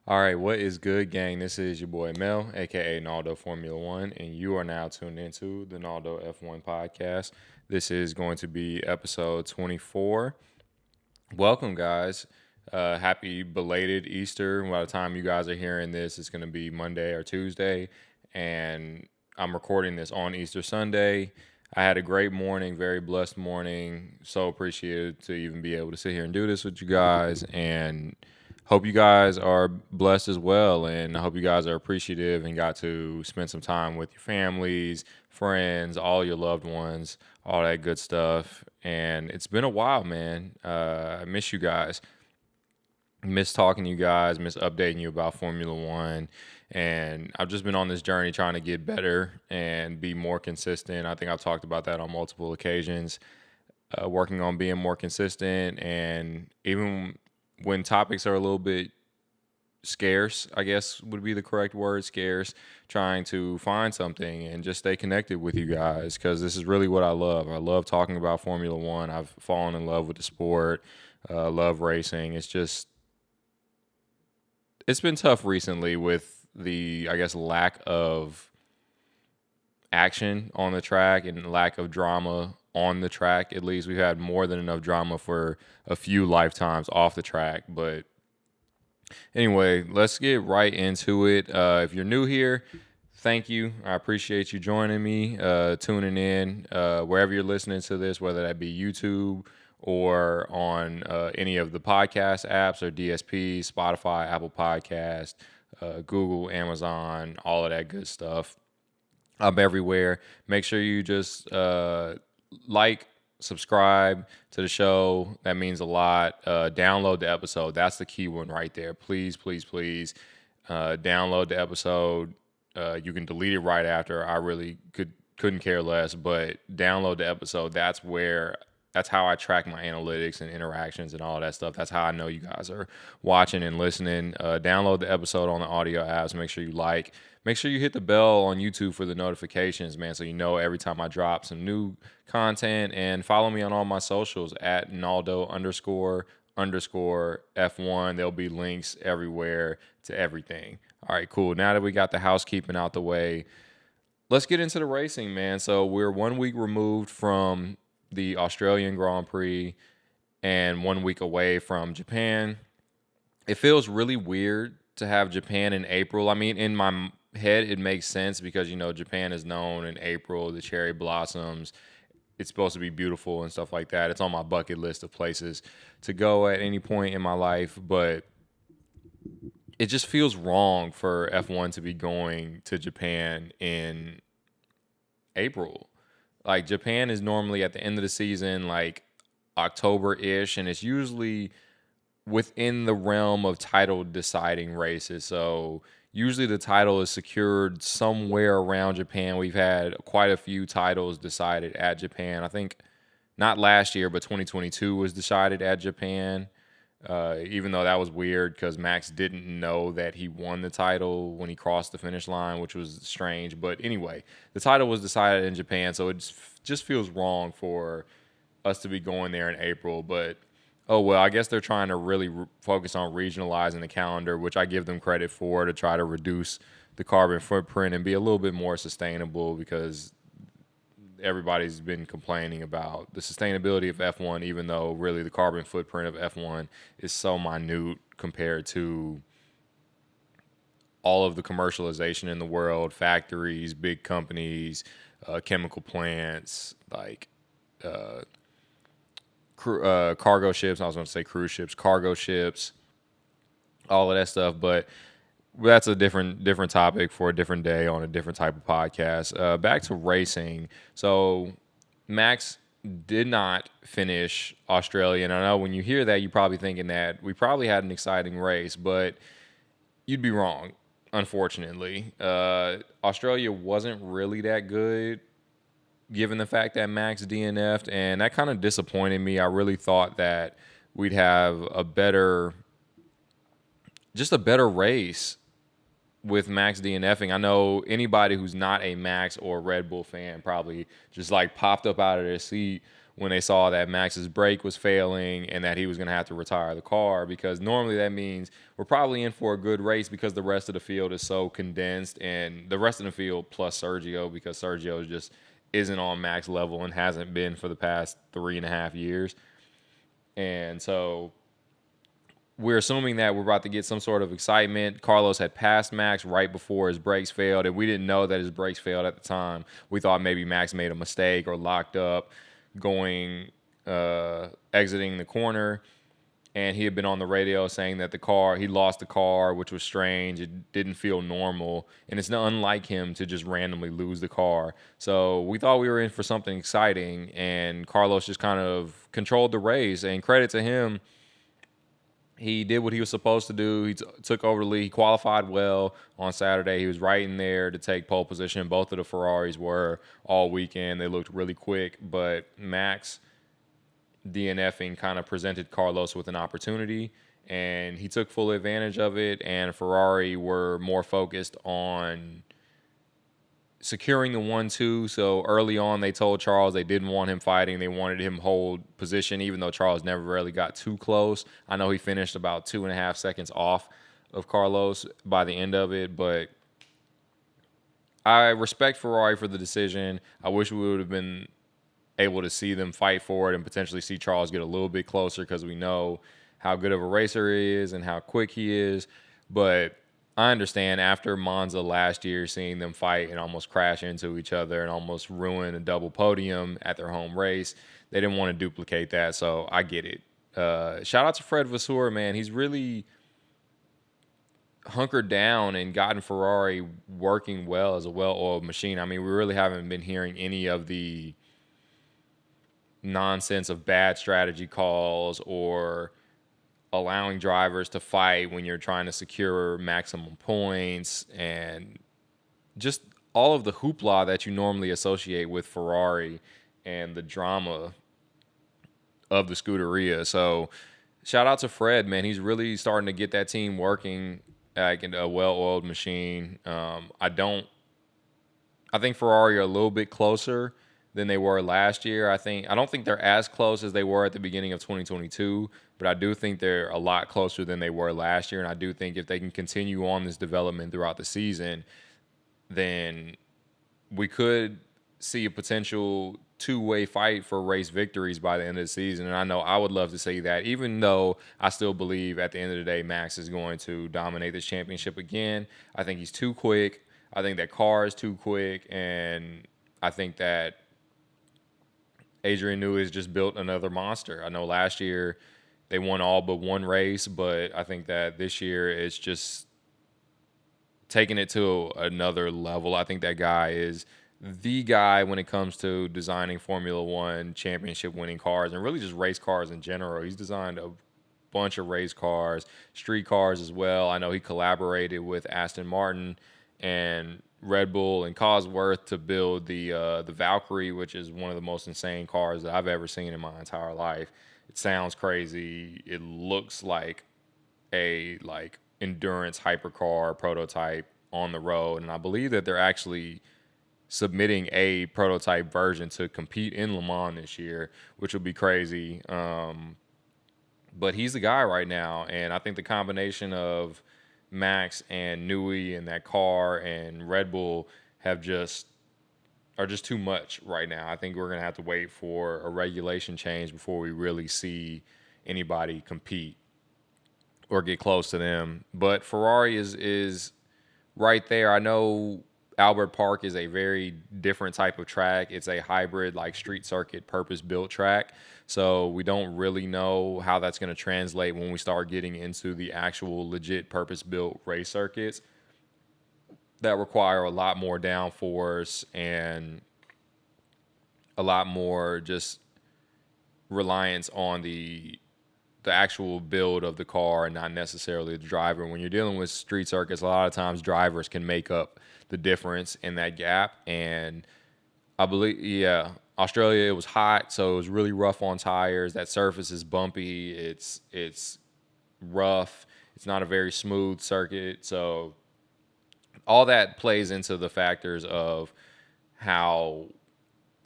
All right, what is good, gang? This is your boy Mel, aka NALDO Formula One, and you are now tuned into the NALDO F1 podcast. This is going to be episode 24. Welcome, guys. Happy belated Easter. By the time you guys are hearing this, it's going to be Monday or Tuesday, and I'm recording this on Easter Sunday. I had a great morning, very blessed morning. So appreciated to even be able to sit here and do this with you guys, and hope you guys are blessed as well. And I hope you guys are appreciative and got to spend some time with your families, friends, all your loved ones, all that good stuff. And it's been a while, man. I miss you guys. Miss talking to you guys, miss updating you about Formula One. And I've just been on this journey trying to get better and be more consistent. I think I've talked about that on multiple occasions, working on being more consistent. And even when topics are a little bit scarce, I guess would be the correct word, scarce, trying to find something and just stay connected with you guys, because this is really what I love. I love talking about Formula One. I've fallen in love with the sport, love racing. It's been tough recently with the, I guess, lack of action on the track and lack of drama on the track. At least we've had more than enough drama for a few lifetimes off the track. But anyway, let's get right into it. If you're new here, thank you. I appreciate you joining me, tuning in, wherever you're listening to this, whether that be YouTube or on any of the podcast apps or DSP, Spotify, Apple Podcast, Google, Amazon, all of that good stuff. I'm everywhere. Make sure you just like, subscribe to the show. That means a lot. Download the episode. That's the key one right there. Please, please, please download the episode. You can delete it right after. I really couldn't care less, but download the episode. That's how I track my analytics and interactions and all that stuff. That's how I know you guys are watching and listening. Download the episode on the audio apps. Make sure you like. Make sure you hit the bell on YouTube for the notifications, man, so you know every time I drop some new content. And follow me on all my socials at Naldo __ F1. There'll be links everywhere to everything. All right, cool. Now that we got the housekeeping out the way, let's get into the racing, man. So we're 1 week removed from the Australian Grand Prix and 1 week away from Japan. It feels really weird to have Japan in April. I mean, in my head, it makes sense because, Japan is known in April, the cherry blossoms. It's supposed to be beautiful and stuff like that. It's on my bucket list of places to go at any point in my life, but it just feels wrong for F1 to be going to Japan in April. Like, Japan is normally at the end of the season, like October-ish, and it's usually within the realm of title deciding races. So usually the title is secured somewhere around Japan. We've had quite a few titles decided at Japan. I think not last year, but 2022 was decided at Japan. Even though that was weird because Max didn't know that he won the title when he crossed the finish line, which was strange. But anyway, the title was decided in Japan, so it just feels wrong for us to be going there in April. But oh well, I guess they're trying to really focus on regionalizing the calendar, which I give them credit for, to try to reduce the carbon footprint and be a little bit more sustainable, because everybody's been complaining about the sustainability of F1, even though really the carbon footprint of F1 is so minute compared to all of the commercialization in the world, factories, big companies, chemical plants, like cargo ships. I was going to say cruise ships, cargo ships, all of that stuff. But that's a different topic for a different day on a different type of podcast. Back to racing. So Max did not finish Australia. And I know when you hear that, you're probably thinking that we probably had an exciting race, but you'd be wrong, unfortunately. Australia wasn't really that good, given the fact that Max DNF'd, and that kind of disappointed me. I really thought that we'd have a better race with Max DNFing. I know anybody who's not a Max or Red Bull fan probably just like popped up out of their seat when they saw that Max's brake was failing and that he was going to have to retire the car, because normally that means we're probably in for a good race because the rest of the field is so condensed, and the rest of the field plus Sergio, because Sergio just isn't on Max level and hasn't been for the past 3.5 years. And so we're assuming that we're about to get some sort of excitement. Carlos had passed Max right before his brakes failed, and we didn't know that his brakes failed at the time. We thought maybe Max made a mistake or locked up going exiting the corner, and he had been on the radio saying that he lost the car, which was strange. It didn't feel normal, and it's not unlike him to just randomly lose the car. So we thought we were in for something exciting, and Carlos just kind of controlled the race, and credit to him. He did what he was supposed to do. He took over the lead. He qualified well on Saturday. He was right in there to take pole position. Both of the Ferraris were all weekend. They looked really quick, but Max DNFing kind of presented Carlos with an opportunity, and he took full advantage of it, and Ferrari were more focused on securing the 1-2. So early on, they told Charles they didn't want him fighting. They wanted him hold position, even though Charles never really got too close. I know he finished about 2.5 seconds off of Carlos by the end of it, but I respect Ferrari for the decision. I wish we would have been able to see them fight for it and potentially see Charles get a little bit closer, because we know how good of a racer he is and how quick he is. But I understand after Monza last year, seeing them fight and almost crash into each other and almost ruin a double podium at their home race, they didn't want to duplicate that, so I get it. Shout out to Fred Vasseur, man. He's really hunkered down and gotten Ferrari working well as a well-oiled machine. I mean, we really haven't been hearing any of the nonsense of bad strategy calls or allowing drivers to fight when you're trying to secure maximum points, and just all of the hoopla that you normally associate with Ferrari and the drama of the Scuderia. So shout out to Fred, man. He's really starting to get that team working like a well-oiled machine. I think Ferrari are a little bit closer than they were last year. I don't think they're as close as they were at the beginning of 2022, but I do think they're a lot closer than they were last year. And I do think if they can continue on this development throughout the season, then we could see a potential two-way fight for race victories by the end of the season. And I know I would love to see that, even though I still believe at the end of the day, Max is going to dominate this championship again. I think he's too quick. I think that car is too quick. And I think that Adrian Newey has just built another monster. I know last year they won all but one race, but I think that this year it's just taking it to another level. I think that guy is the guy when it comes to designing Formula One championship winning cars and really just race cars in general. He's designed a bunch of race cars, street cars as well. I know he collaborated with Aston Martin and Red Bull and Cosworth to build the Valkyrie, which is one of the most insane cars that I've ever seen in my entire life. It sounds crazy. It looks like a endurance hypercar prototype on the road, and I believe that they're actually submitting a prototype version to compete in Le Mans this year, which would be crazy. But he's the guy right now, and I think the combination of Max and Newey and that car and Red Bull are just too much right now. I think we're going to have to wait for a regulation change before we really see anybody compete or get close to them. But Ferrari is right there. I know Albert Park is a very different type of track. It's a hybrid, like street circuit, purpose-built track. So we don't really know how that's going to translate when we start getting into the actual legit purpose-built race circuits that require a lot more downforce and a lot more just reliance on the actual build of the car and not necessarily the driver. When you're dealing with street circuits, a lot of times drivers can make up the difference in that gap. And I believe, Australia, it was hot, so it was really rough on tires. That surface is bumpy. It's rough. It's not a very smooth circuit. So all that plays into the factors of how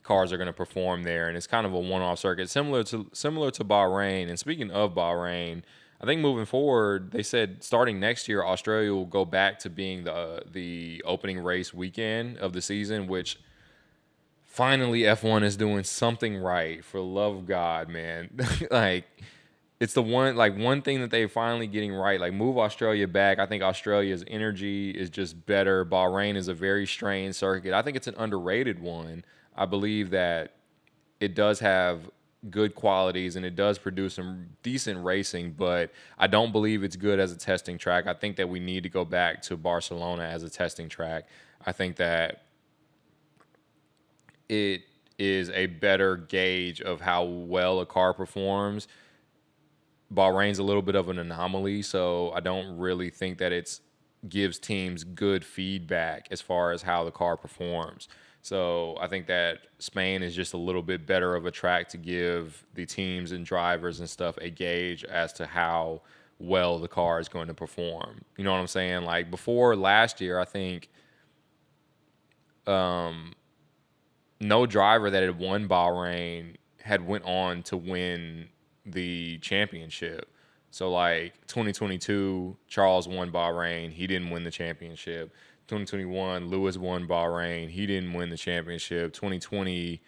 cars are going to perform there, and it's kind of a one-off circuit, similar to Bahrain. And speaking of Bahrain, I think moving forward, they said starting next year, Australia will go back to being the opening race weekend of the season, which finally F1 is doing something right, for the love of God, man. Like, it's the one thing that they're finally getting right. Like, move Australia back. I think Australia's energy is just better. Bahrain is a very strange circuit. I think it's an underrated one. I believe that it does have good qualities and it does produce some decent racing, but I don't believe it's good as a testing track. I think that we need to go back to Barcelona as a testing track. I think that it is a better gauge of how well a car performs. Bahrain's a little bit of an anomaly, so I don't really think that it gives teams good feedback as far as how the car performs. So I think that Spain is just a little bit better of a track to give the teams and drivers and stuff a gauge as to how well the car is going to perform. You know what I'm saying? Like, before last year, I think no driver that had won Bahrain had went on to win the championship. So, like, 2022, Charles won Bahrain. He didn't win the championship. 2021, Lewis won Bahrain. He didn't win the championship. 2020,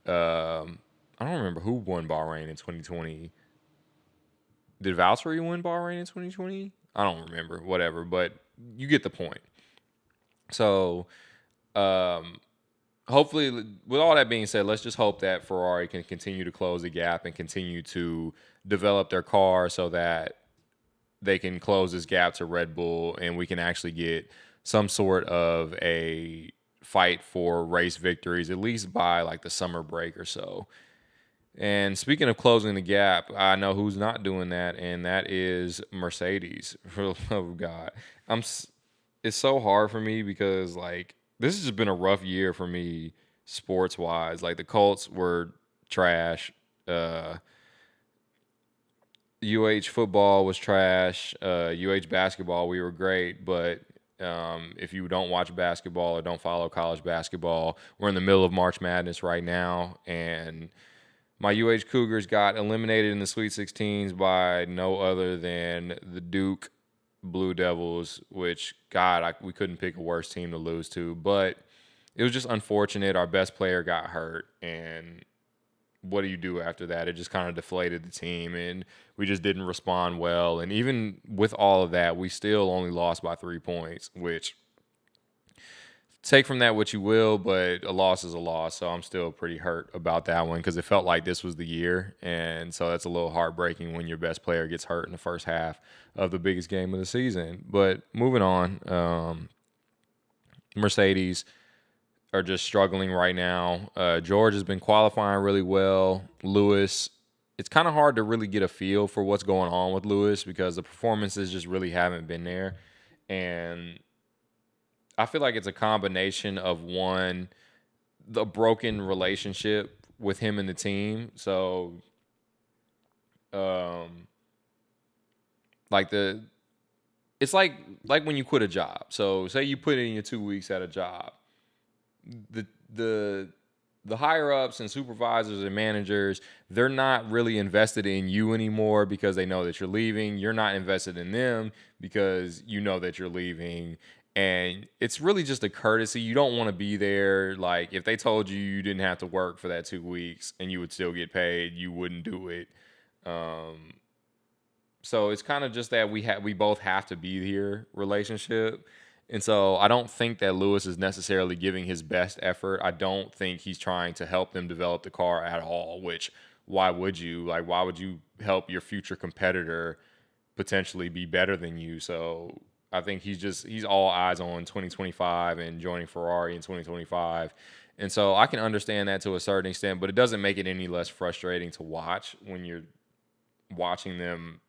I don't remember who won Bahrain in 2020. Did Valtteri win Bahrain in 2020? I don't remember. Whatever, but you get the point. So, hopefully, with all that being said, let's just hope that Ferrari can continue to close the gap and continue to develop their car so that they can close this gap to Red Bull and we can actually get some sort of a fight for race victories, at least by like the summer break or so. And speaking of closing the gap, I know who's not doing that, and that is Mercedes. For the love of God, it's so hard for me because, like, this has just been a rough year for me sports wise. Like, the Colts were trash. UH football was trash. UH basketball, we were great, but if you don't watch basketball or don't follow college basketball, we're in the middle of March Madness right now, and my UH Cougars got eliminated in the Sweet 16s by no other than the Duke Blue Devils, which, God, we couldn't pick a worse team to lose to. But it was just unfortunate. Our best player got hurt, and what do you do after that? It just kind of deflated the team, and we just didn't respond well. And even with all of that, we still only lost by 3 points, which, take from that what you will, but a loss is a loss. So I'm still pretty hurt about that one because it felt like this was the year. And so that's a little heartbreaking when your best player gets hurt in the first half of the biggest game of the season. But moving on, Mercedes are just struggling right now. George has been qualifying really well. Lewis, it's kind of hard to really get a feel for what's going on with Lewis because the performances just really haven't been there. And I feel like it's a combination of, one, the broken relationship with him and the team. So, it's like when you quit a job. So, say you put in your 2 weeks at a job. The higher ups and supervisors and managers, they're not really invested in you anymore because they know that you're leaving. You're not invested in them because you know that you're leaving. And it's really just a courtesy. You don't want to be there. Like, if they told you you didn't have to work for that 2 weeks and you would still get paid, you wouldn't do it. So it's kind of just that we both have to be here relationship. And so I don't think that Lewis is necessarily giving his best effort. I don't think he's trying to help them develop the car at all, which, why would you? Like, why would you help your future competitor potentially be better than you? So I think he's all eyes on 2025 and joining Ferrari in 2025. And so I can understand that to a certain extent, but it doesn't make it any less frustrating to watch when you're watching them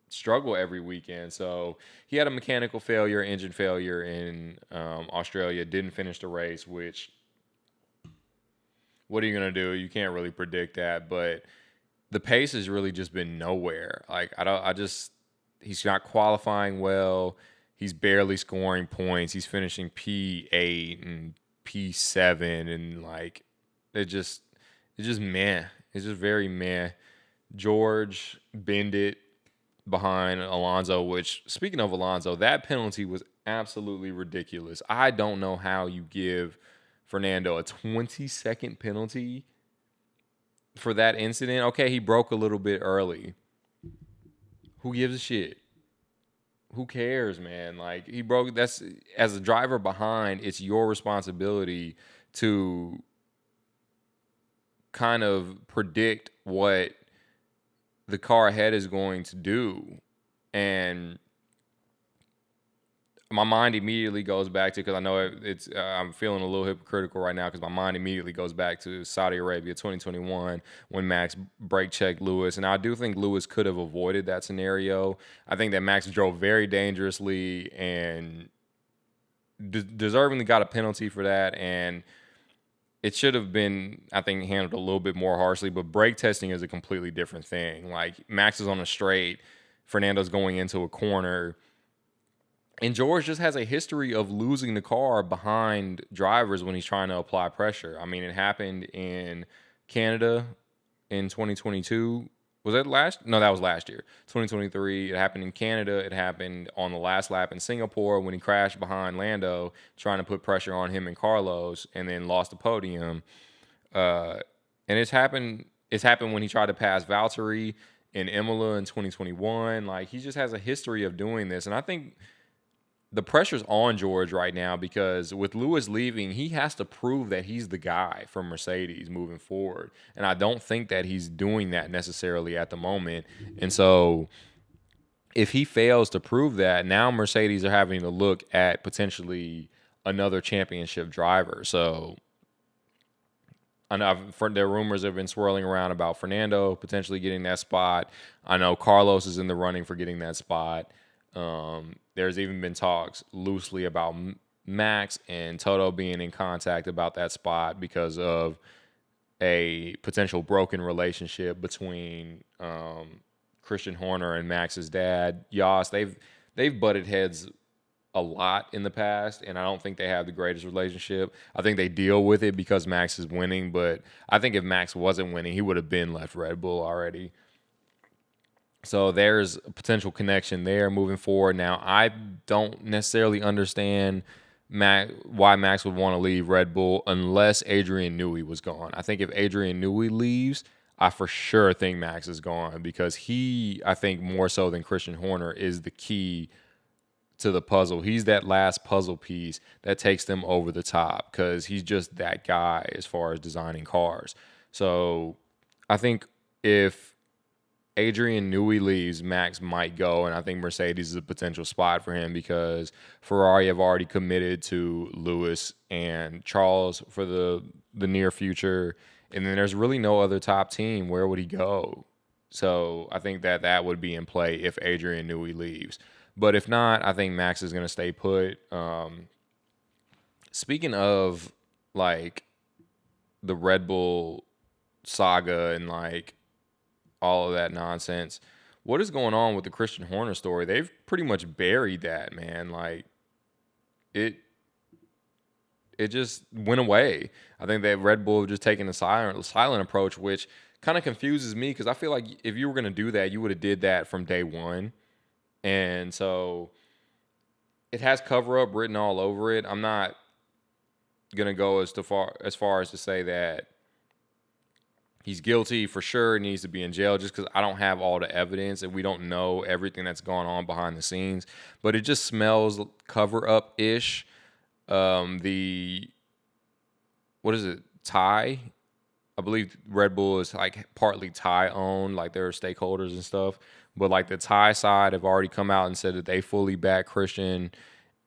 struggle every weekend. So he had a mechanical failure, engine failure in Australia, didn't finish the race, which, what are you going to do? You can't really predict that, but the pace has really just been nowhere. Like, he's not qualifying well. He's barely scoring points. He's finishing P8 and P7 and, like, it just it's just meh. It's just very meh. George bended behind Alonso, which, speaking of Alonso, that penalty was absolutely ridiculous. I don't know how you give Fernando a 20-second penalty for that incident. Okay, he broke a little bit early. Who gives a shit? Who cares, man? Like, he broke. That's, as a driver behind, it's your responsibility to kind of predict what the car ahead is going to do. And my mind immediately goes back to, because I know it's I'm feeling a little hypocritical right now, because my mind immediately goes back to Saudi Arabia 2021 when Max brake checked Lewis. And I do think Lewis could have avoided that scenario. I think that Max drove very dangerously and deservingly got a penalty for that. And it should have been, I think, handled a little bit more harshly. But brake testing is a completely different thing. Like, Max is on a straight, Fernando's going into a corner, and George just has a history of losing the car behind drivers when he's trying to apply pressure. I mean, it happened in Canada in 2022. Was that last? No, that was last year, 2023. It happened in Canada. It happened on the last lap in Singapore when he crashed behind Lando, trying to put pressure on him and Carlos, and then lost the podium. And it's happened. It's happened when he tried to pass Valtteri in Imola in 2021. Like, he just has a history of doing this, and I think the pressure's on George right now, because with Lewis leaving, he has to prove that he's the guy for Mercedes moving forward. And I don't think that he's doing that necessarily at the moment. And so if he fails to prove that, now Mercedes are having to look at potentially another championship driver. So I know there rumors have been swirling around about Fernando potentially getting that spot. I know Carlos is in the running for getting that spot. There's even been talks loosely about Max and Toto being in contact about that spot because of a potential broken relationship between Christian Horner and Max's dad, Jos. They've butted heads a lot in the past, and I don't think they have the greatest relationship. I think they deal with it because Max is winning, but I think if Max wasn't winning, he would have been left Red Bull already. So there's a potential connection there moving forward. Now, I don't necessarily understand why Max would want to leave Red Bull unless Adrian Newey was gone. I think if Adrian Newey leaves, I for sure think Max is gone, because he, I think more so than Christian Horner, is the key to the puzzle. He's that last puzzle piece that takes them over the top, because he's just that guy as far as designing cars. So I think if Adrian Newey leaves, Max might go, and I think Mercedes is a potential spot for him, because Ferrari have already committed to Lewis and Charles for the near future, and then there's really no other top team. Where would he go? So I think that would be in play if Adrian Newey leaves. But if not, I think Max is going to stay put. Speaking of, like, the Red Bull saga and, like, all of that nonsense, what is going on with the Christian Horner story? They've pretty much buried that, man. Like, it just went away. I think that Red Bull have just taken a silent approach, which kind of confuses me, because I feel like if you were going to do that, you would have did that from day one. And so it has cover up written all over it. I'm not going to go as far as to say that he's guilty for sure, needs to be in jail, just because I don't have all the evidence and we don't know everything that's gone on behind the scenes. But it just smells cover-up-ish. What is it, Thai? I believe Red Bull is like partly Thai-owned, like they're stakeholders and stuff. But like the Thai side have already come out and said that they fully back Christian.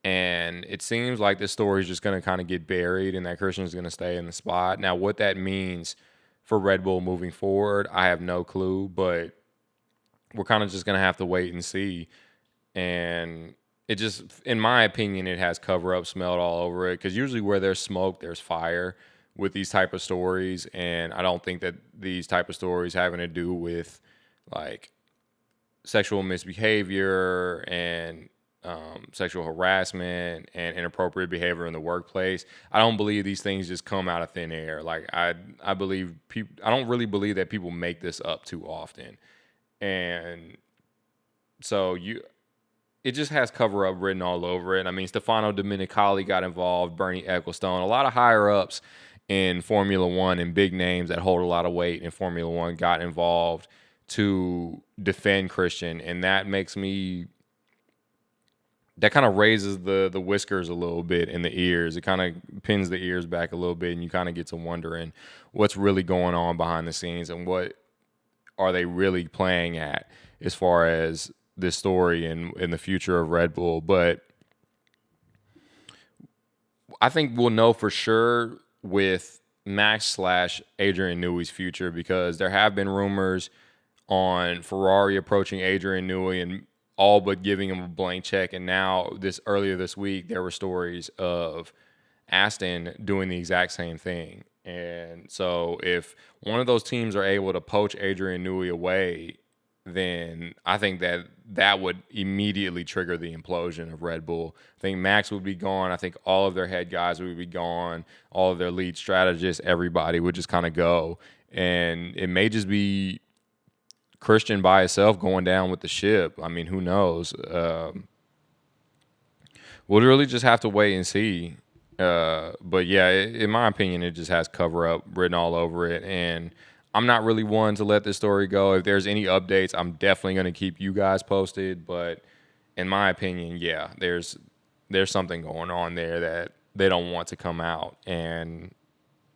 And it seems like this story is just going to kind of get buried and that Christian is going to stay in the spot. Now, what that means for Red Bull moving forward, I have no clue, but we're kind of just going to have to wait and see. And it just, in my opinion, it has cover-up smelled all over it, because usually where there's smoke, there's fire with these type of stories. And I don't think that these type of stories having to do with, like, sexual misbehavior and sexual harassment and inappropriate behavior in the workplace. I don't believe these things just come out of thin air. Like I believe people. I don't really believe that people make this up too often, and so it just has cover up written all over it. I mean, Stefano Domenicali got involved, Bernie Ecclestone, a lot of higher ups in Formula One and big names that hold a lot of weight in Formula One got involved to defend Christian, and that makes me. That kind of raises the whiskers a little bit in the ears. It kind of pins the ears back a little bit, and you kind of get to wondering what's really going on behind the scenes and what are they really playing at as far as this story and the future of Red Bull. But I think we'll know for sure with Max / Adrian Newey's future, because there have been rumors on Ferrari approaching Adrian Newey and all but giving him a blank check. And now earlier this week, there were stories of Aston doing the exact same thing. And so if one of those teams are able to poach Adrian Newey away, then I think that would immediately trigger the implosion of Red Bull. I think Max would be gone. I think all of their head guys would be gone. All of their lead strategists, everybody would just kind of go. And it may just be Christian by himself going down with the ship. I mean, who knows? We'll really just have to wait and see. But yeah, in my opinion, it just has cover up written all over it. And I'm not really one to let this story go. If there's any updates, I'm definitely going to keep you guys posted. But in my opinion, yeah, there's something going on there that they don't want to come out. And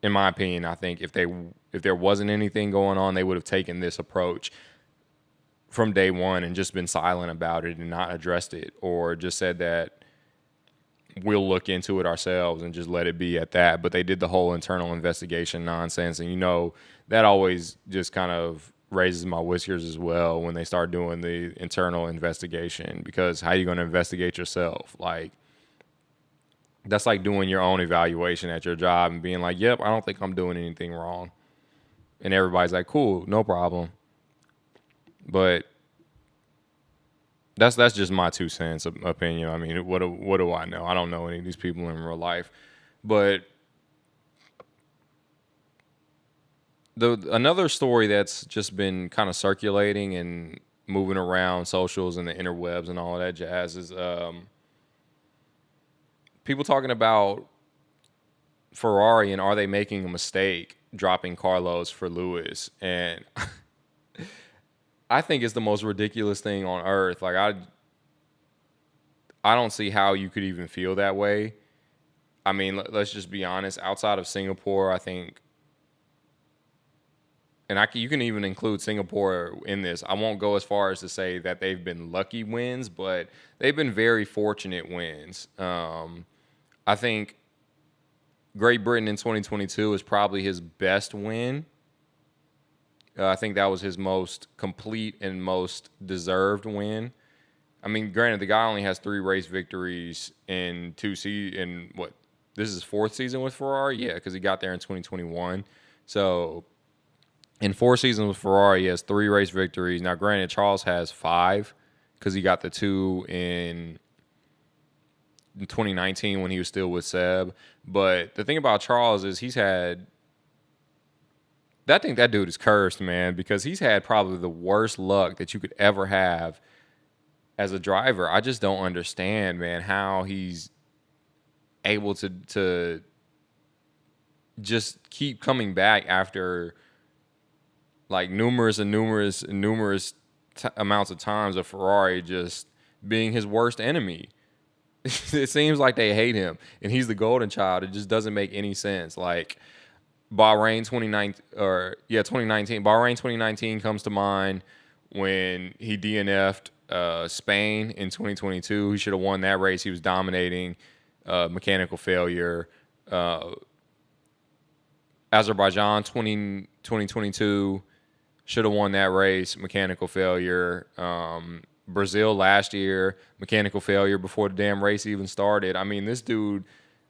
in my opinion, I think if there wasn't anything going on, they would have taken this approach from day one and just been silent about it and not addressed it, or just said that we'll look into it ourselves and just let it be at that. But they did the whole internal investigation nonsense, and that always just kind of raises my whiskers as well when they start doing the internal investigation, because how are you going to investigate yourself? Like, that's like doing your own evaluation at your job and being like, yep, I don't think I'm doing anything wrong. And everybody's like, cool, no problem. But that's just my 2 cents opinion. I mean, what do I know? I don't know any of these people in real life. But another story that's just been kind of circulating and moving around socials and the interwebs and all of that jazz is people talking about Ferrari and are they making a mistake dropping Carlos for Lewis. And I think it's the most ridiculous thing on earth. Like, I don't see how you could even feel that way. I mean, let's just be honest. Outside of Singapore, I think, and you can even include Singapore in this. I won't go as far as to say that they've been lucky wins, but they've been very fortunate wins. I think Great Britain in 2022 is probably his best win. I think that was his most complete and most deserved win. I mean, granted, the guy only has 3 race victories in this is his 4th season with Ferrari? Yeah, because he got there in 2021. So in 4 seasons with Ferrari, he has 3 race victories. Now, granted, Charles has 5 because he got the 2 in 2019 when he was still with Seb. But the thing about Charles is I think that dude is cursed, man, because he's had probably the worst luck that you could ever have as a driver. I just don't understand, man, how he's able to just keep coming back after like numerous amounts of times of Ferrari just being his worst enemy. It seems like they hate him, and he's the golden child. It just doesn't make any sense. Like, Bahrain 2019 comes to mind when he DNF'd Spain in 2022. He should have won that race. He was dominating, mechanical failure. Azerbaijan 2022 should have won that race, mechanical failure. Brazil last year, mechanical failure before the damn race even started. I mean, this dude,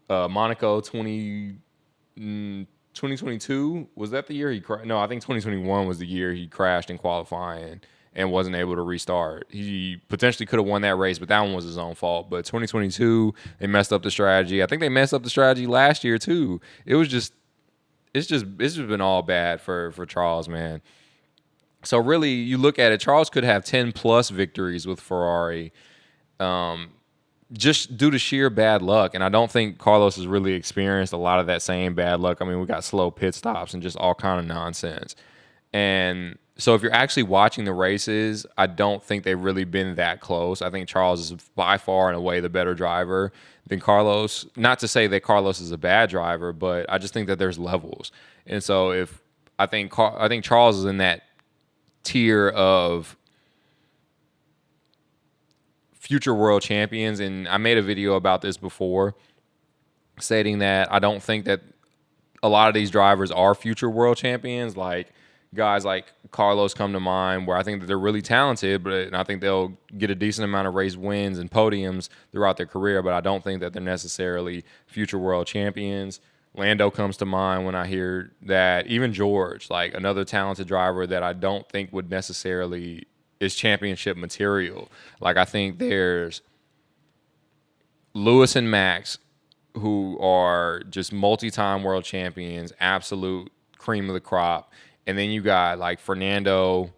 Monaco 2022, was that the year he crashed? No, I think 2021 was the year he crashed in qualifying and wasn't able to restart. He potentially could have won that race, but that one was his own fault. But 2022, they messed up the strategy. I think they messed up the strategy last year too. It's just been all bad for Charles, man. So really, you look at it, Charles could have 10 plus victories with Ferrari, just due to sheer bad luck. And I don't think Carlos has really experienced a lot of that same bad luck. I mean, we got slow pit stops and just all kind of nonsense. And so if you're actually watching the races, I don't think they've really been that close. I think Charles is by far and away the better driver than Carlos. Not to say that Carlos is a bad driver, but I just think that there's levels. And so if I think Charles is in that tier of future world champions, and I made a video about this before, stating that I don't think that a lot of these drivers are future world champions. Like guys like Carlos come to mind, where I think that they're really talented, and I think they'll get a decent amount of race wins and podiums throughout their career, but I don't think that they're necessarily future world champions. Lando comes to mind when I hear that. Even George, like another talented driver that I don't think would necessarily is championship material. Like I think there's Lewis and Max, who are just multi-time world champions, absolute cream of the crop. And then you got like Fernando,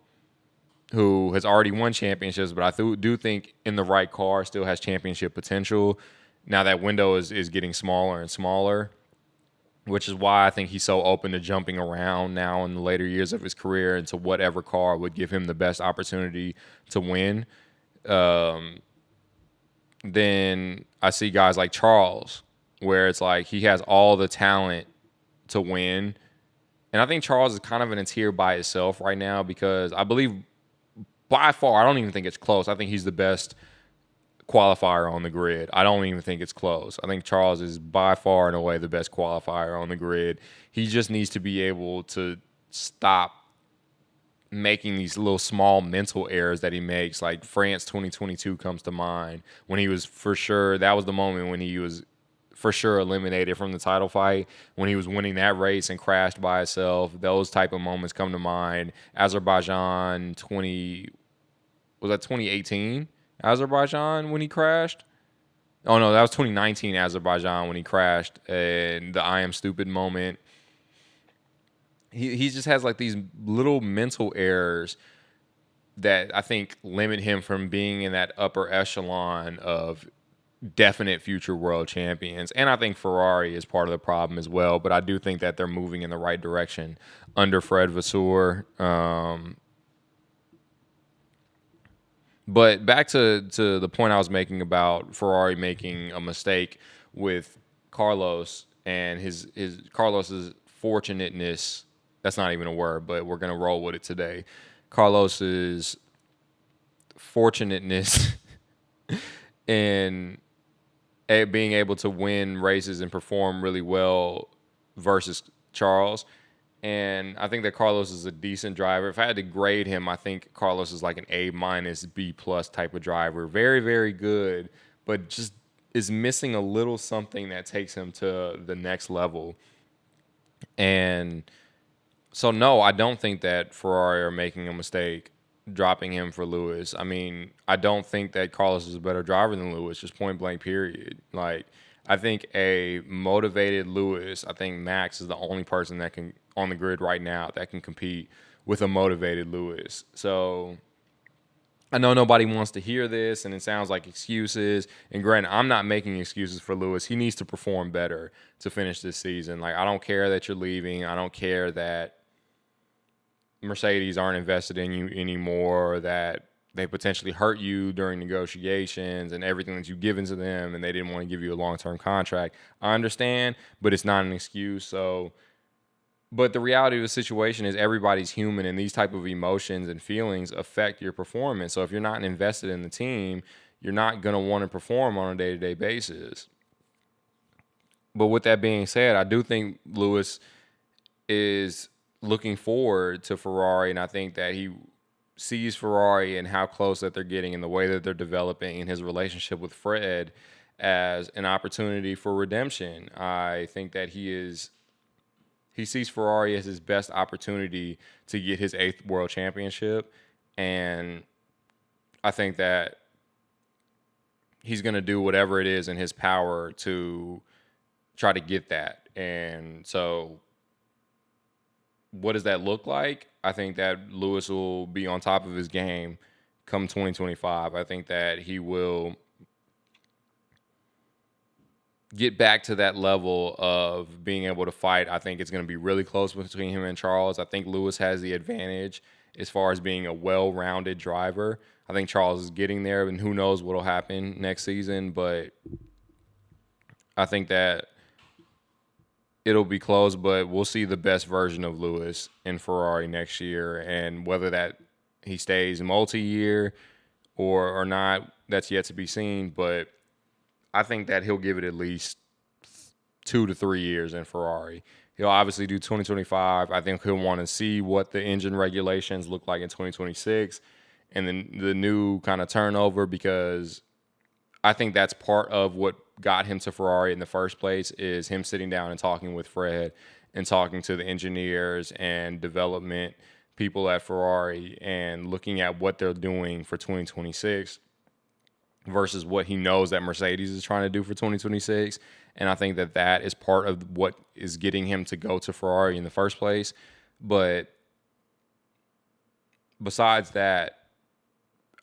who has already won championships, but I do think in the right car still has championship potential. Now that window is getting smaller and smaller, which is why I think he's so open to jumping around now in the later years of his career into whatever car would give him the best opportunity to win. Then I see guys like Charles, where it's like he has all the talent to win. And I think Charles is kind of in a tier by itself right now, because I believe by far, I don't even think it's close. I think he's the best qualifier on the grid. I don't even think it's close. I think Charles is by far and away the best qualifier on the grid. He just needs to be able to stop making these little small mental errors that he makes. Like France 2022 comes to mind, when he was for sure, that was the moment when he was for sure eliminated from the title fight, when he was winning that race and crashed by himself. Those type of moments come to mind. Azerbaijan 2018? Azerbaijan when he crashed? Oh no, that was 2019 Azerbaijan when he crashed, and the I am stupid moment. He just has like these little mental errors that I think limit him from being in that upper echelon of definite future world champions. And I think Ferrari is part of the problem as well, but I do think that they're moving in the right direction under Fred Vasseur. But back to the point I was making about Ferrari making a mistake with Carlos and his Carlos's fortunateness. That's not even a word, but we're gonna roll with it today. Carlos's fortunateness in being able to win races and perform really well versus Charles. And I think that Carlos is a decent driver. If I had to grade him, I think Carlos is like an A minus, B plus type of driver. Very, very good, but just is missing a little something that takes him to the next level. And so, no, I don't think that Ferrari are making a mistake dropping him for Lewis. I mean, I don't think that Carlos is a better driver than Lewis, just point blank, period. Like, I think a motivated Lewis, I think Max is the only person that can, on the grid right now, that can compete with a motivated Lewis. So I know nobody wants to hear this, and it sounds like excuses. And granted, I'm not making excuses for Lewis. He needs to perform better to finish this season. Like, I don't care that you're leaving. I don't care that Mercedes aren't invested in you anymore, or that they potentially hurt you during negotiations and everything that you've given to them, and they didn't want to give you a long-term contract. I understand, but it's not an excuse. So, but the reality of the situation is everybody's human, and these type of emotions and feelings affect your performance. So if you're not invested in the team, you're not going to want to perform on a day-to-day basis. But with that being said, I do think Lewis is looking forward to Ferrari, and I think that he sees Ferrari and how close that they're getting and the way that they're developing in his relationship with Fred as an opportunity for redemption. I think that he sees Ferrari as his best opportunity to get his 8th world championship. And I think that he's going to do whatever it is in his power to try to get that. And so what does that look like? I think that Lewis will be on top of his game come 2025. I think that he will get back to that level of being able to fight. I think it's going to be really close between him and Charles. I think Lewis has the advantage as far as being a well-rounded driver. I think Charles is getting there, and who knows what will happen next season, but I think that it'll be close, but we'll see the best version of Lewis in Ferrari next year, and whether that he stays multi-year or not, that's yet to be seen, but I think that he'll give it at least 2 to 3 years in Ferrari. He'll obviously do 2025. I think he'll want to see what the engine regulations look like in 2026 and then the new kind of turnover, because I think that's part of what got him to Ferrari in the first place is him sitting down and talking with Fred and talking to the engineers and development people at Ferrari and looking at what they're doing for 2026 versus what he knows that Mercedes is trying to do for 2026. And I think that that is part of what is getting him to go to Ferrari in the first place. But besides that,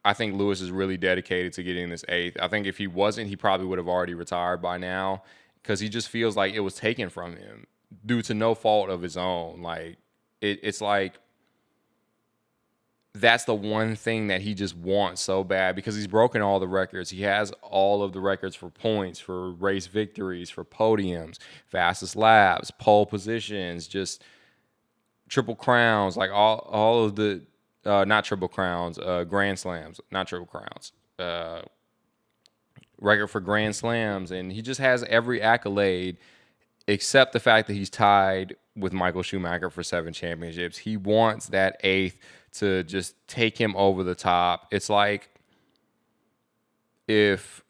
I think Lewis is really dedicated to getting this 8th. I think if he wasn't, he probably would have already retired by now because he just feels like it was taken from him due to no fault of his own. Like, it's like that's the one thing that he just wants so bad because he's broken all the records. He has all of the records for points, for race victories, for podiums, fastest laps, pole positions, just triple crowns, like all of the not triple crowns, grand slams, not triple crowns, record for grand slams, and he just has every accolade except the fact that he's tied with Michael Schumacher for 7 championships. He wants that 8th to just take him over the top. It's like if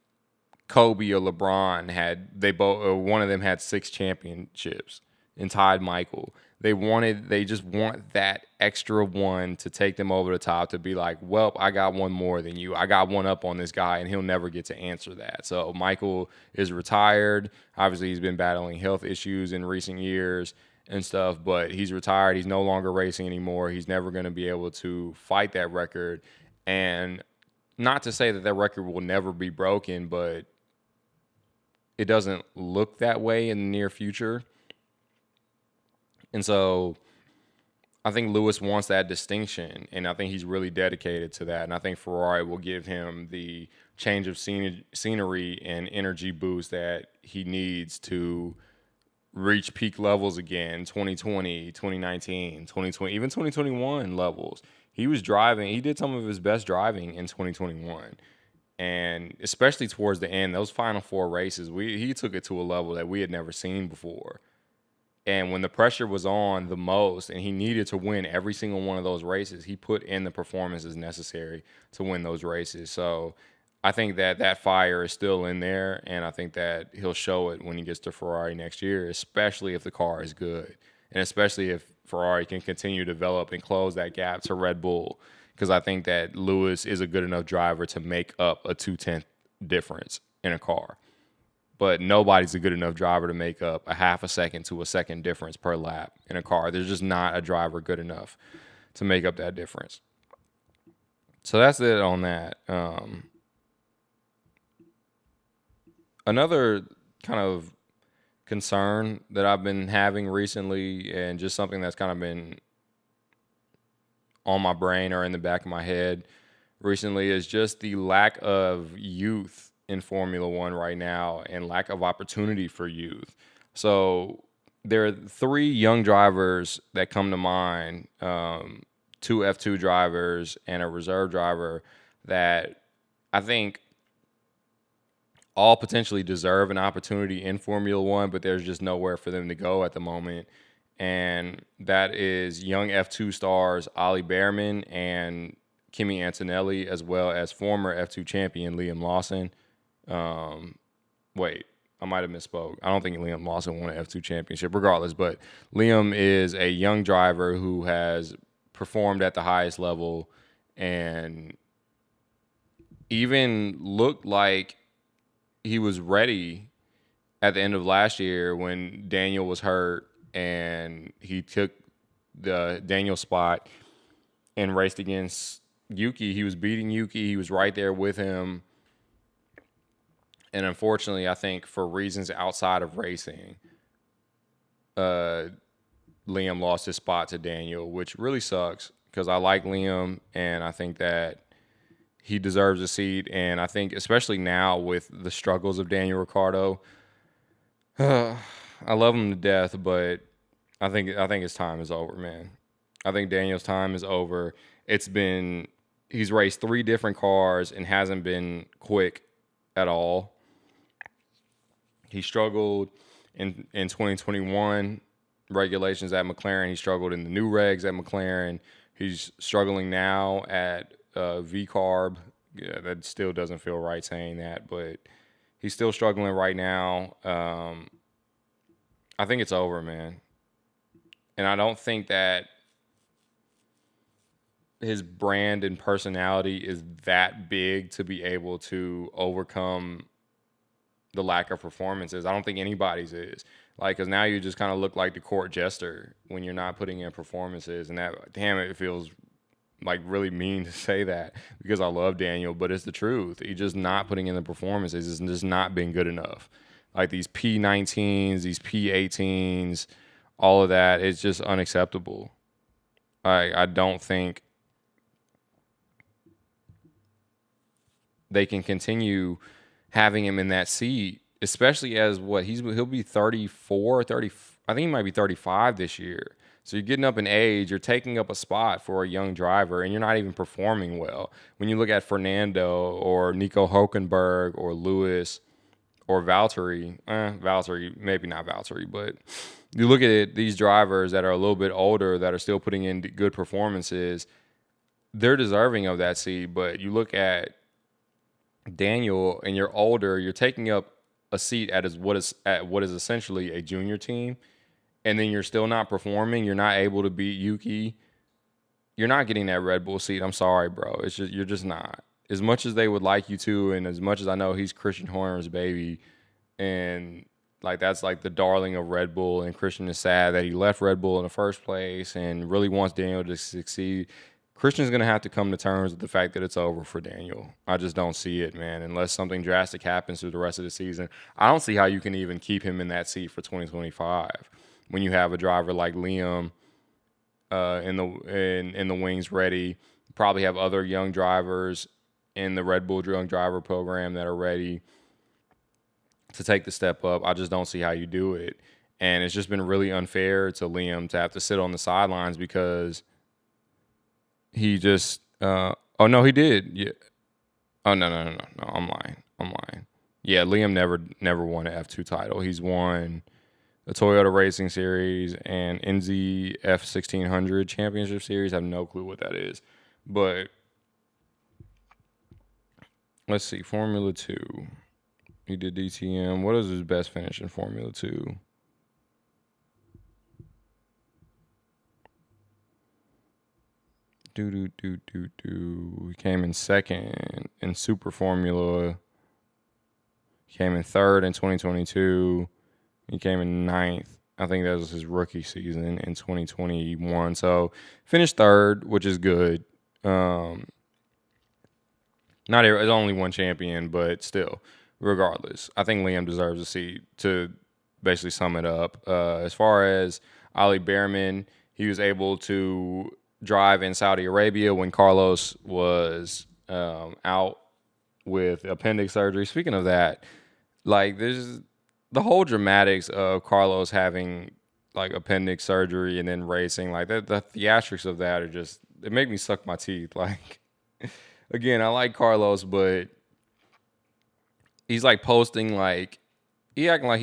Kobe or LeBron one of them had 6 championships and tied Michael. They just want that extra one to take them over the top, to be like, well, I got one more than you. I got one up on this guy, and he'll never get to answer that. So Michael is retired. Obviously, he's been battling health issues in recent years and stuff, but he's retired. He's no longer racing anymore. He's never going to be able to fight that record. And not to say that that record will never be broken, but it doesn't look that way in the near future. And so I think Lewis wants that distinction, and I think he's really dedicated to that. And I think Ferrari will give him the change of scenery and energy boost that he needs to reach peak levels again, 2020, 2019, 2020, even 2021 levels. He did some of his best driving in 2021. And especially towards the end, those final 4 races, he took it to a level that we had never seen before. And when the pressure was on the most and he needed to win every single one of those races, he put in the performances necessary to win those races. So I think that fire is still in there, and I think that he'll show it when he gets to Ferrari next year, especially if the car is good, and especially if Ferrari can continue to develop and close that gap to Red Bull, because I think that Lewis is a good enough driver to make up a 2/10 difference in a car. But nobody's a good enough driver to make up a half a second to a second difference per lap in a car. There's just not a driver good enough to make up that difference. So that's it on that. Another kind of concern that I've been having recently, and just something that's kind of been on my brain or in the back of my head recently, is just the lack of youth in Formula One right now and lack of opportunity for youth. So there are 3 young drivers that come to mind, 2 F2 drivers and a reserve driver, that I think all potentially deserve an opportunity in Formula One, but there's just nowhere for them to go at the moment. And that is young F2 stars Ollie Behrman and Kimi Antonelli, as well as former F2 champion Liam Lawson. Wait, I might have misspoke. I don't think Liam Lawson won an F2 championship regardless, but Liam is a young driver who has performed at the highest level and even looked like he was ready at the end of last year when Daniel was hurt and he took the Daniel spot and raced against Yuki. He was beating Yuki. He was right there with him. And unfortunately, I think for reasons outside of racing, Liam lost his spot to Daniel, which really sucks because I like Liam and I think that he deserves a seat. And I think especially now with the struggles of Daniel Ricciardo, I love him to death, but I think his time is over, man. I think Daniel's time is over. He's raced 3 different cars and hasn't been quick at all. He struggled in 2021 regulations at McLaren. He struggled in the new regs at McLaren. He's struggling now at V-Carb. Yeah, that still doesn't feel right saying that, but he's still struggling right now. I think it's over, man. And I don't think that his brand and personality is that big to be able to overcome the lack of performances. I don't think anybody's is. Like, because now you just kind of look like the court jester when you're not putting in performances. And that, damn it, feels like really mean to say that because I love Daniel, but it's the truth. He's just not putting in the performances. It's just not been good enough. Like these P19s, these P18s, all of that is just unacceptable. I don't think they can continue having him in that seat, especially as he'll be 34, 30. I think he might be 35 this year. So you're getting up in age, you're taking up a spot for a young driver, and you're not even performing well. When you look at Fernando or Nico Hulkenberg or Lewis or Valtteri, maybe not Valtteri, but you look at these drivers that are a little bit older that are still putting in good performances, they're deserving of that seat. But you look at Daniel and you're older, you're taking up a seat at what is essentially a junior team, and then you're still not performing, you're not able to beat Yuki, you're not getting that Red Bull seat. I'm sorry, bro. It's just, you're just not. As much as they would like you to, and as much as I know he's Christian Horner's baby, and like that's like the darling of Red Bull, and Christian is sad that he left Red Bull in the first place and really wants Daniel to succeed. Christian's going to have to come to terms with the fact that it's over for Daniel. I just don't see it, man, unless something drastic happens through the rest of the season. I don't see how you can even keep him in that seat for 2025 when you have a driver like Liam in the wings ready. Probably have other young drivers in the Red Bull young driver program that are ready to take the step up. I just don't see how you do it. And it's just been really unfair to Liam to have to sit on the sidelines because he just oh no, he did. Yeah. Oh no, I'm lying. Yeah, Liam never won an F2 title. He's won the Toyota Racing Series and NZ F1600 Championship Series. I have no clue what that is. But let's see, Formula 2. He did DTM. What is his best finish in Formula 2? He came in second in Super Formula. He came in third in 2022. He came in ninth. I think that was his rookie season in 2021. So finished third, which is good. It's only one champion, but still, regardless, I think Liam deserves a seat. To basically sum it up, as far as Ollie Behrman, he was able to drive in Saudi Arabia when Carlos was out with appendix surgery. Speaking of that, like there's the whole dramatics of Carlos having like appendix surgery and then racing, like the theatrics of that are just, it make me suck my teeth. Like, again, I like Carlos, but he's like posting like he acting like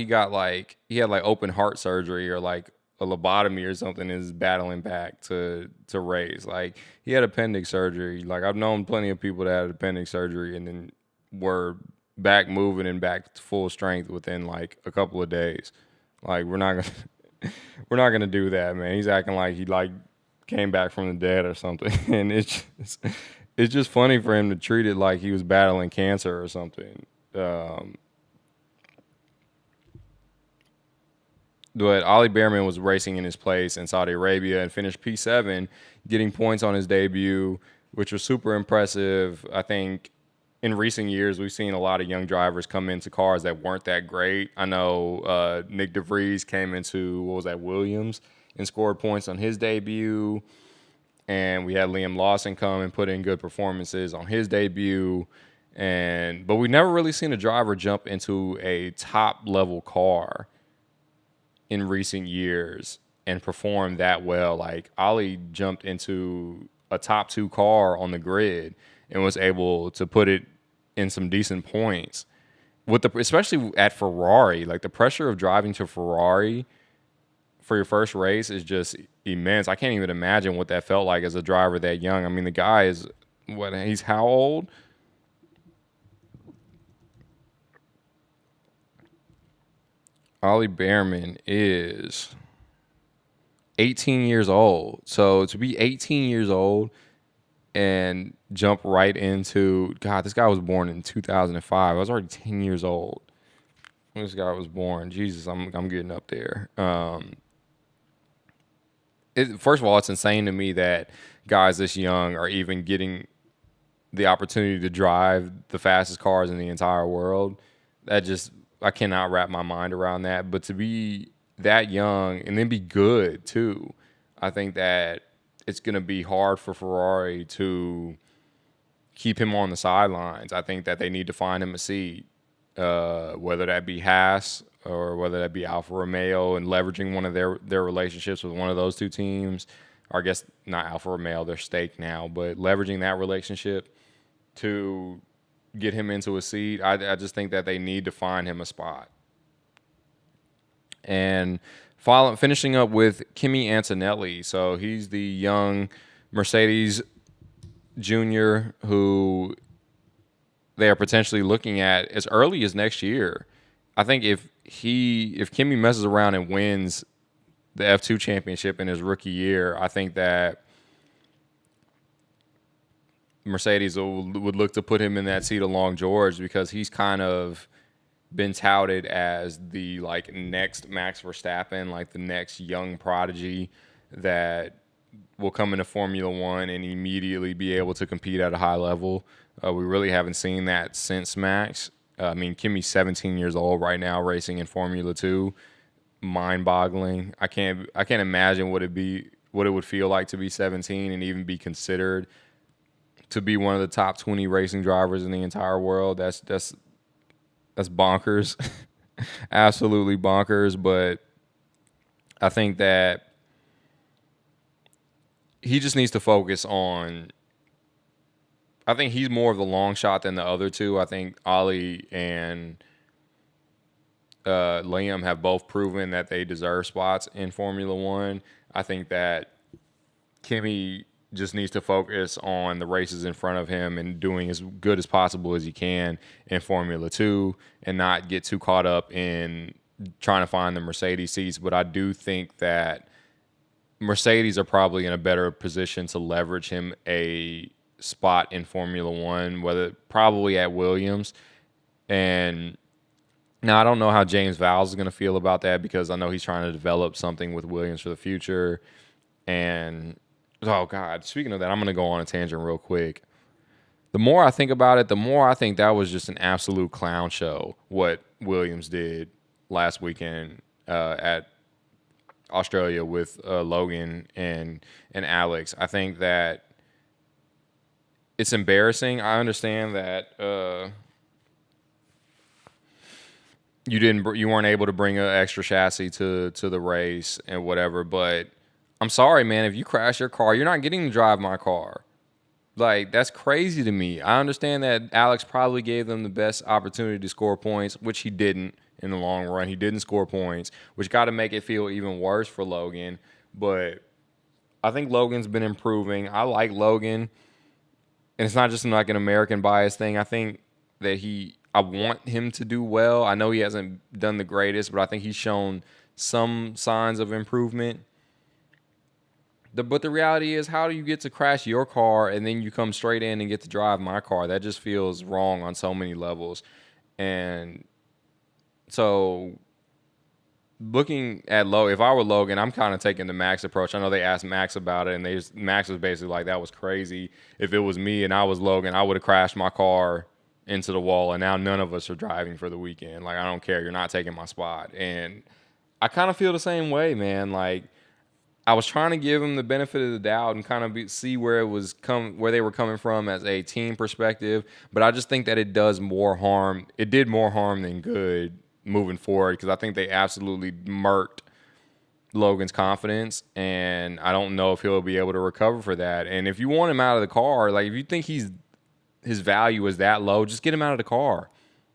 he had like open heart surgery or like a lobotomy or something, and is battling back to race. Like, he had appendix surgery. Like, I've known plenty of people that had appendix surgery and then were back moving and back to full strength within like a couple of days. Like, we're not gonna do that, man. He's acting like he like came back from the dead or something, and it's just funny for him to treat it like he was battling cancer or something. Um, but Ollie Behrman was racing in his place in Saudi Arabia and finished P7, getting points on his debut, which was super impressive. I think in recent years, we've seen a lot of young drivers come into cars that weren't that great. I know Nick DeVries came into, what was that, Williams, and scored points on his debut. And we had Liam Lawson come and put in good performances on his debut. But we never really seen a driver jump into a top level car in recent years and perform that well. Like Ollie jumped into a top 2 car on the grid and was able to put it in some decent points. Especially at Ferrari, like the pressure of driving to Ferrari for your first race is just immense. I can't even imagine what that felt like as a driver that young. I mean, the guy is he's how old? Ollie Behrman is 18 years old. So to be 18 years old and jump right into, God, this guy was born in 2005. I was already 10 years old when this guy was born. Jesus, I'm getting up there. First of all, it's insane to me that guys this young are even getting the opportunity to drive the fastest cars in the entire world. I cannot wrap my mind around that. But to be that young and then be good too, I think that it's going to be hard for Ferrari to keep him on the sidelines. I think that they need to find him a seat, whether that be Haas or whether that be Alfa Romeo, and leveraging one of their relationships with one of those two teams. Or I guess not Alfa Romeo, they're stake now, but leveraging that relationship to get him into a seat. I just think that they need to find him a spot. And finishing up with Kimi Antonelli. So he's the young Mercedes junior who they are potentially looking at as early as next year. I think if Kimi messes around and wins the F2 championship in his rookie year, I think that Mercedes would look to put him in that seat along George, because he's kind of been touted as the like next Max Verstappen, like the next young prodigy that will come into Formula One and immediately be able to compete at a high level. We really haven't seen that since Max. I mean, Kimi's 17 years old right now, racing in Formula 2. Mind-boggling. I can't imagine what it would feel like to be 17 and even be considered to be one of the top 20 racing drivers in the entire world. That's bonkers. Absolutely bonkers. But I think that he just needs to focus on, I think he's more of the long shot than the other two. I think Ollie and Liam have both proven that they deserve spots in Formula One. I think that Kimi just needs to focus on the races in front of him and doing as good as possible as he can in Formula 2 and not get too caught up in trying to find the Mercedes seats. But I do think that Mercedes are probably in a better position to leverage him a spot in Formula One, probably at Williams. And now I don't know how James Vowles is going to feel about that, because I know he's trying to develop something with Williams for the future. And oh God, speaking of that, I'm going to go on a tangent real quick. The more I think about it, the more I think that was just an absolute clown show what Williams did last weekend at Australia with Logan and Alex. I think that it's embarrassing. I understand that you weren't able to bring an extra chassis to the race and whatever, but I'm sorry, man. If you crash your car, you're not getting to drive my car. Like, that's crazy to me. I understand that Alex probably gave them the best opportunity to score points, which he didn't in the long run. He didn't score points, which got to make it feel even worse for Logan. But I think Logan's been improving. I like Logan. And it's not just like an American bias thing. I think that I want him to do well. I know he hasn't done the greatest, but I think he's shown some signs of improvement. But the reality is, how do you get to crash your car and then you come straight in and get to drive my car? That just feels wrong on so many levels. And so looking at if I were Logan, I'm kind of taking the Max approach. I know they asked Max about it, and Max was basically like, that was crazy. If it was me and I was Logan, I would have crashed my car into the wall, and now none of us are driving for the weekend. Like, I don't care. You're not taking my spot. And I kind of feel the same way, man. Like, I was trying to give them the benefit of the doubt and kind of see where where they were coming from as a team perspective. But I just think that it does more harm. It did more harm than good moving forward, because I think they absolutely murked Logan's confidence, and I don't know if he'll be able to recover for that. And if you want him out of the car, like, if you think his value is that low, just get him out of the car.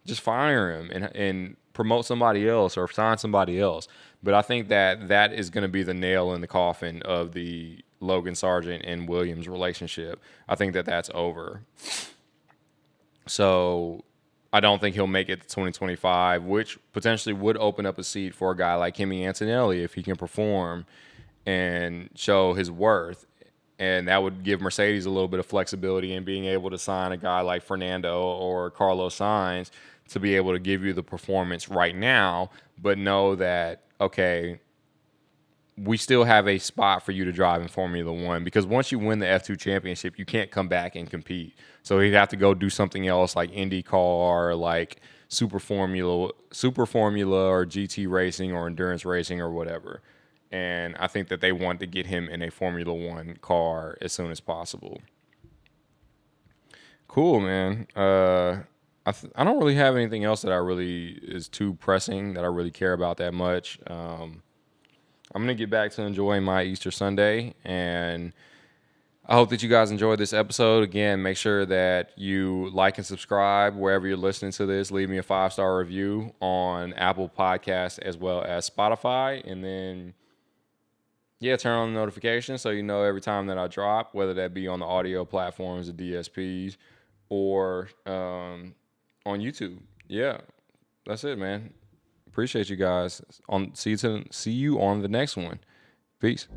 Just fire him and promote somebody else or sign somebody else. But I think that is going to be the nail in the coffin of the Logan Sargent and Williams relationship. I think that's over. So I don't think he'll make it to 2025, which potentially would open up a seat for a guy like Kimi Antonelli if he can perform and show his worth. And that would give Mercedes a little bit of flexibility in being able to sign a guy like Fernando or Carlos Sainz to be able to give you the performance right now, but know that, okay, we still have a spot for you to drive in Formula One, because once you win the F2 championship, you can't come back and compete. So he'd have to go do something else like IndyCar, like Super Formula or GT racing or endurance racing or whatever. And I think that they want to get him in a Formula One car as soon as possible. Cool, man. I don't really have anything else that I really is too pressing that I really care about that much. I'm going to get back to enjoying my Easter Sunday, and I hope that you guys enjoyed this episode. Again, make sure that you like and subscribe wherever you're listening to this. Leave me a 5-star review on Apple Podcasts as well as Spotify, and then turn on the notifications so you know every time that I drop, whether that be on the audio platforms, the DSPs, or on YouTube. Yeah, that's it, man. Appreciate you guys. See you on the next one. Peace.